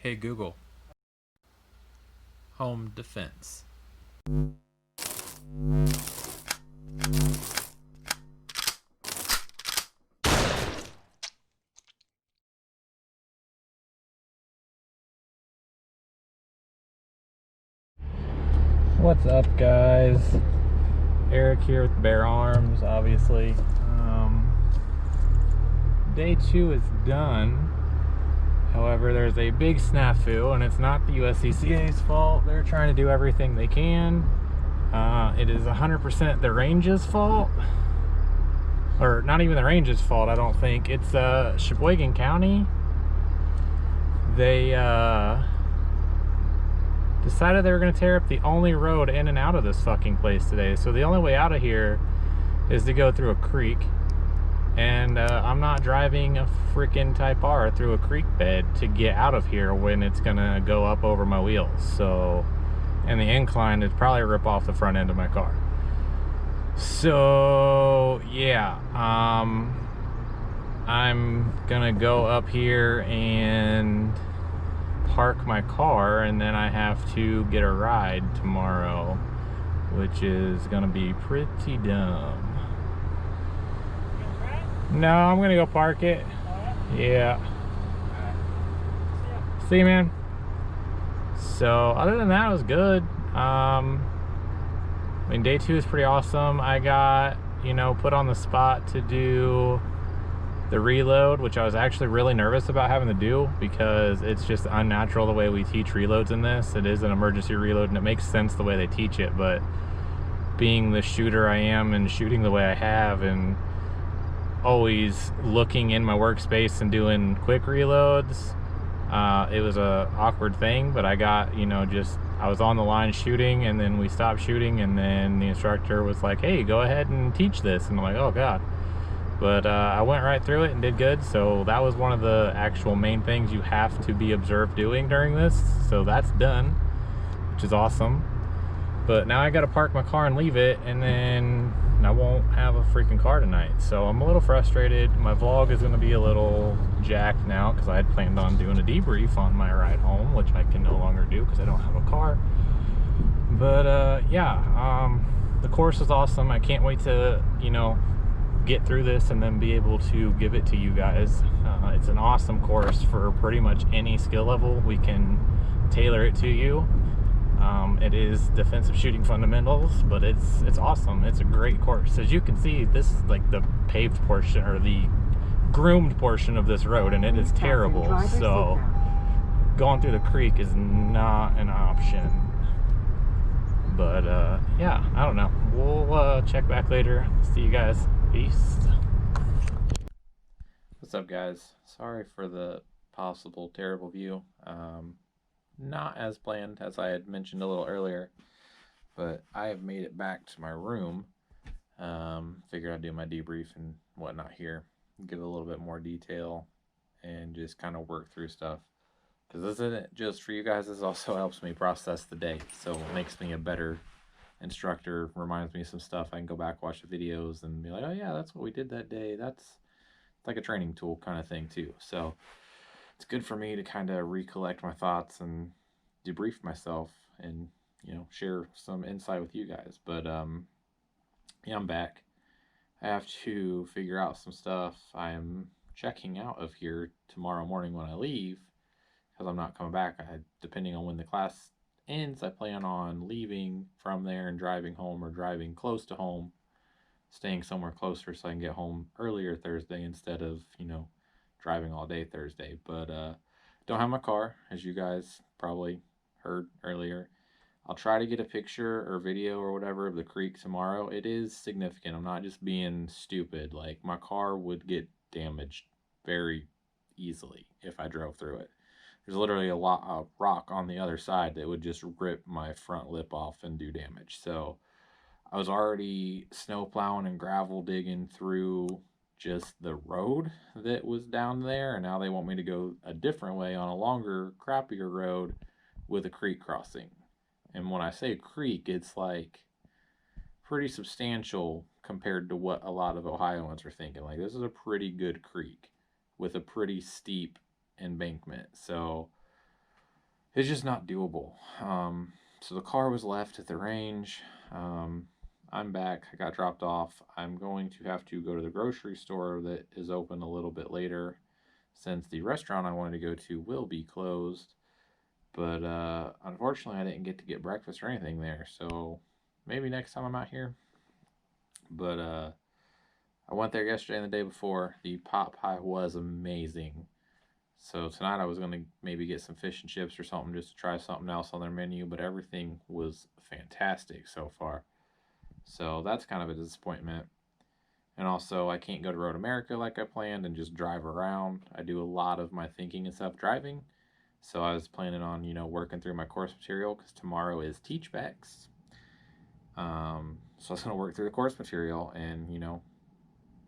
Hey Google, home defense. What's up, guys? Eric here with Bear Arms, obviously. Day 2 is done. However, there's a big snafu, and it's not the USCCA's fault. They're trying to do everything they can. It is 100% the range's fault. Or not even the range's fault, I don't think. It's Sheboygan County. They decided they were going to tear up the only road in and out of this fucking place today. So the only way out of here is to go through a creek. And I'm not driving a freaking Type R through a creek bed to get out of here when it's going to go up over my wheels. So, and the incline is probably rip off the front end of my car. So, yeah. I'm going to go up here and park my car, and then I have to get a ride tomorrow, which is gonna be pretty dumb. No, I'm gonna go park it. Yeah. See you, man. So other than that, it was good. I mean, day 2 is pretty awesome. I got, put on the spot to do the reload, which I was actually really nervous about having to do because it's just unnatural the way we teach reloads in this. It is an emergency reload, and it makes sense the way they teach it, but being the shooter I am and shooting the way I have and always looking in my workspace and doing quick reloads, it was a awkward thing. But I got, I was on the line shooting, and then we stopped shooting, and then the instructor was like, hey, go ahead and teach this, and I'm like, oh god. But I went right through it and did good. So that was one of the actual main things you have to be observed doing during this. So that's done, which is awesome. But now I got to park my car and leave it, and then I won't have a freaking car tonight. So I'm a little frustrated. My vlog is going to be a little jacked now because I had planned on doing a debrief on my ride home, which I can no longer do because I don't have a car. But yeah, the course is awesome. I can't wait to, get through this and then be able to give it to you guys. It's an awesome course for pretty much any skill level. We can tailor it to you. It is defensive shooting fundamentals, but it's awesome. It's a great course. As you can see, this is like the paved portion or the groomed portion of this road, and it is terrible. So going through the creek is not an option. But yeah, I don't know. We'll check back later. See you guys. Peace. What's up, guys? Sorry for the possible terrible view. Not as planned, as I had mentioned a little earlier, but I have made it back to my room. Figured I'd do my debrief and whatnot here, give a little bit more detail, and just kind of work through stuff. Because this isn't just for you guys, this also helps me process the day. So it makes me a better instructor, reminds me of some stuff. I can go back, watch the videos, and be like, oh yeah, that's what we did that day. It's like a training tool kind of thing too. So it's good for me to kind of recollect my thoughts and debrief myself and, share some insight with you guys. But yeah, I'm back. I have to figure out some stuff. I'm checking out of here tomorrow morning when I leave because I'm not coming back. Depending on when the class ends, I plan on leaving from there and driving home or driving close to home, staying somewhere closer so I can get home earlier Thursday instead of, driving all day Thursday. But don't have my car, as you guys probably heard earlier. I'll try to get a picture or video or whatever of the creek tomorrow. It is significant. I'm not just being stupid. Like, my car would get damaged very easily if I drove through it. There's literally a lot of rock on the other side that would just rip my front lip off and do damage. So I was already snow plowing and gravel digging through just the road that was down there, and now they want me to go a different way on a longer, crappier road with a creek crossing. And when I say creek, it's like pretty substantial compared to what a lot of Ohioans are thinking. Like, this is a pretty good creek with a pretty steep embankment. So it's just not doable. So the car was left at the range. Um, I'm back. I got dropped off. I'm going to have to go to the grocery store that is open a little bit later since the restaurant I wanted to go to will be closed. But unfortunately, I didn't get to get breakfast or anything there. So maybe next time I'm out here. But I went there yesterday and the day before. The pot pie was amazing. So tonight I was gonna maybe get some fish and chips or something just to try something else on their menu, but everything was fantastic so far. So that's kind of a disappointment. And also, I can't go to Road America like I planned and just drive around. I do a lot of my thinking and stuff driving. So I was planning on, working through my course material because tomorrow is Teachbacks. So I was going to work through the course material and,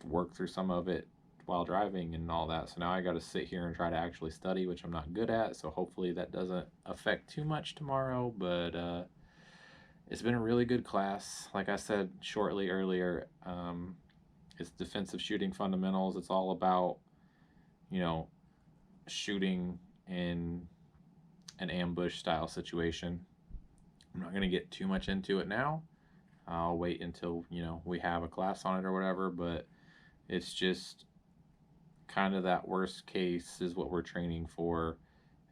work through some of it while driving and all that. So now I got to sit here and try to actually study, which I'm not good at. So hopefully that doesn't affect too much tomorrow. But it's been a really good class. Like I said shortly earlier, it's defensive shooting fundamentals. It's all about, you know, shooting in an ambush style situation. I'm not going to get too much into it now. I'll wait until, we have a class on it or whatever, but it's just kind of that worst case is what we're training for,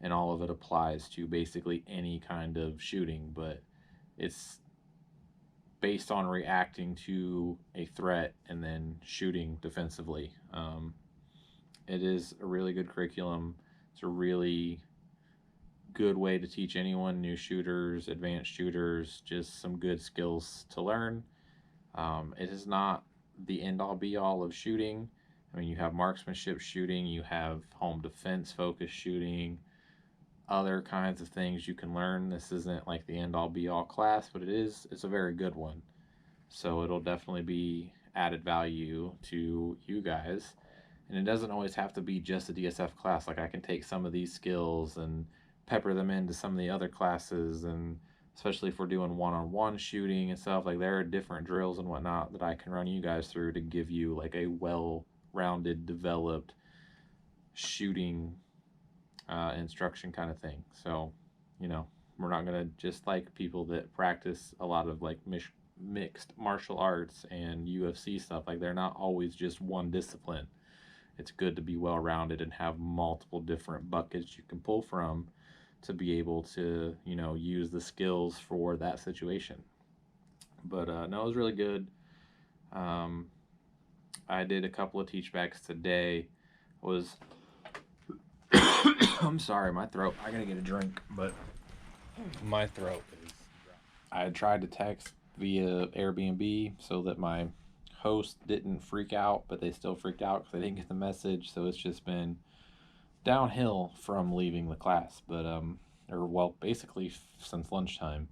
and all of it applies to basically any kind of shooting, but it's based on reacting to a threat and then shooting defensively. It is a really good curriculum. It's a really good way to teach anyone, new shooters, advanced shooters, just some good skills to learn. It is not the end all be all of shooting. I mean, you have marksmanship shooting, you have home defense focused shooting, other kinds of things you can learn. This isn't like the end all be all class, but it's a very good one. So it'll definitely be added value to you guys. And it doesn't always have to be just a DSF class. Like I can take some of these skills and pepper them into some of the other classes, and especially if we're doing one-on-one shooting and stuff, like there are different drills and whatnot that I can run you guys through to give you like a well-rounded, developed shooting instruction kind of thing. So, we're not gonna just like people that practice a lot of like mixed martial arts and UFC stuff. Like they're not always just one discipline. It's good to be well rounded and have multiple different buckets you can pull from to be able to, use the skills for that situation. But no, it was really good. Um, I did a couple of teachbacks today. Was I'm sorry, my throat. I gotta get a drink, but my throat is. I had tried to text via Airbnb so that my host didn't freak out, but they still freaked out because they didn't get the message. So it's just been downhill from leaving the class. But or well, basically since lunchtime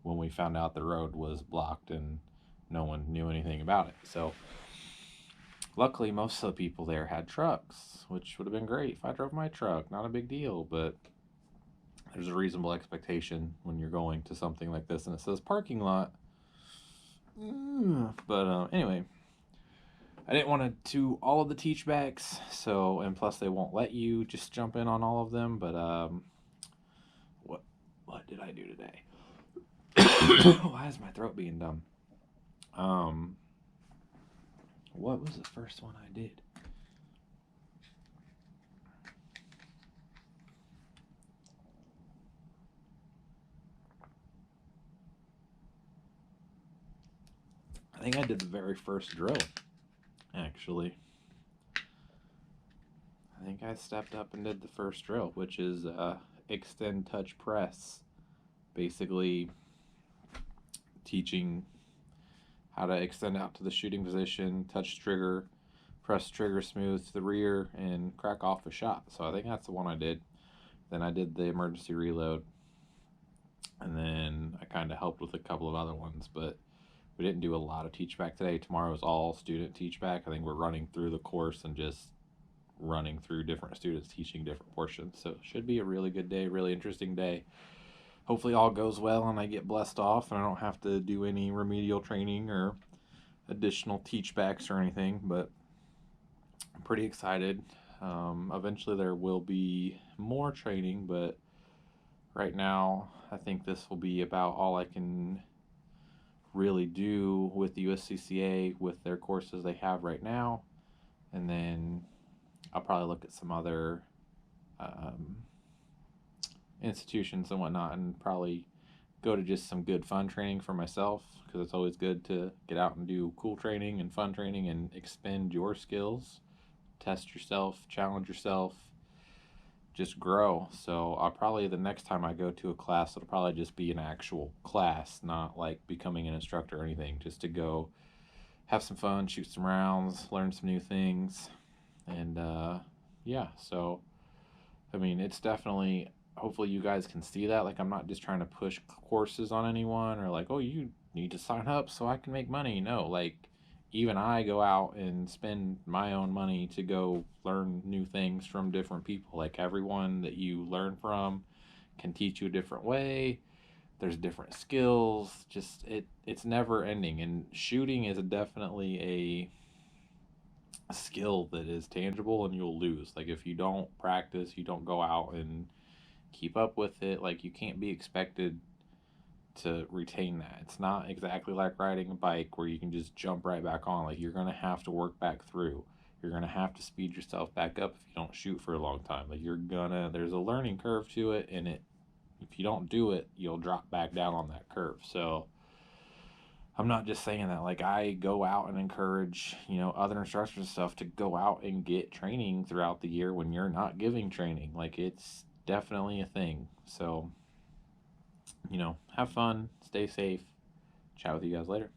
when we found out the road was blocked and no one knew anything about it. So luckily, most of the people there had trucks, which would have been great if I drove my truck. Not a big deal, but there's a reasonable expectation when you're going to something like this and it says parking lot. But anyway, I didn't want to do all of the teachbacks, so, and plus they won't let you just jump in on all of them. But what did I do today? Why is my throat being dumb? What was the first one I did? I think I did the very first drill, actually. I think I stepped up and did the first drill, which is extend touch press. Basically, teaching how to extend out to the shooting position, touch trigger, press trigger smooth to the rear, and crack off a shot. So I think that's the one I did. Then I did the emergency reload, and then I kind of helped with a couple of other ones, but we didn't do a lot of teach back today. Tomorrow is all student teach back. I think we're running through the course and just running through different students teaching different portions. So it should be a really good day, really interesting day. Hopefully all goes well and I get blessed off and I don't have to do any remedial training or additional teach backs or anything, but I'm pretty excited. Eventually there will be more training, but right now, I think this will be about all I can really do with the USCCA with their courses they have right now. And then I'll probably look at some other um, institutions and whatnot, and probably go to just some good fun training for myself, because it's always good to get out and do cool training and fun training and expend your skills, test yourself, challenge yourself, just grow. So I'll probably, the next time I go to a class, it'll probably just be an actual class, not like becoming an instructor or anything, just to go have some fun, shoot some rounds, learn some new things. And yeah, so I mean, it's definitely, hopefully you guys can see that. Like, I'm not just trying to push courses on anyone, or like, oh, you need to sign up so I can make money. No, like, even I go out and spend my own money to go learn new things from different people. Like, everyone that you learn from can teach you a different way. There's different skills. Just it's never ending. And shooting is definitely a skill that is tangible, and you'll lose. Like, if you don't practice, you don't go out and keep up with it, like, you can't be expected to retain that. It's not exactly like riding a bike where you can just jump right back on. Like, you're going to have to work back through. You're going to have to speed yourself back up if you don't shoot for a long time. Like, there's a learning curve to it, and if you don't do it, you'll drop back down on that curve. So I'm not just saying that. Like, I go out and encourage, other instructors and stuff to go out and get training throughout the year when you're not giving training. Like, it's definitely a thing. So, have fun, stay safe. Chat with you guys later.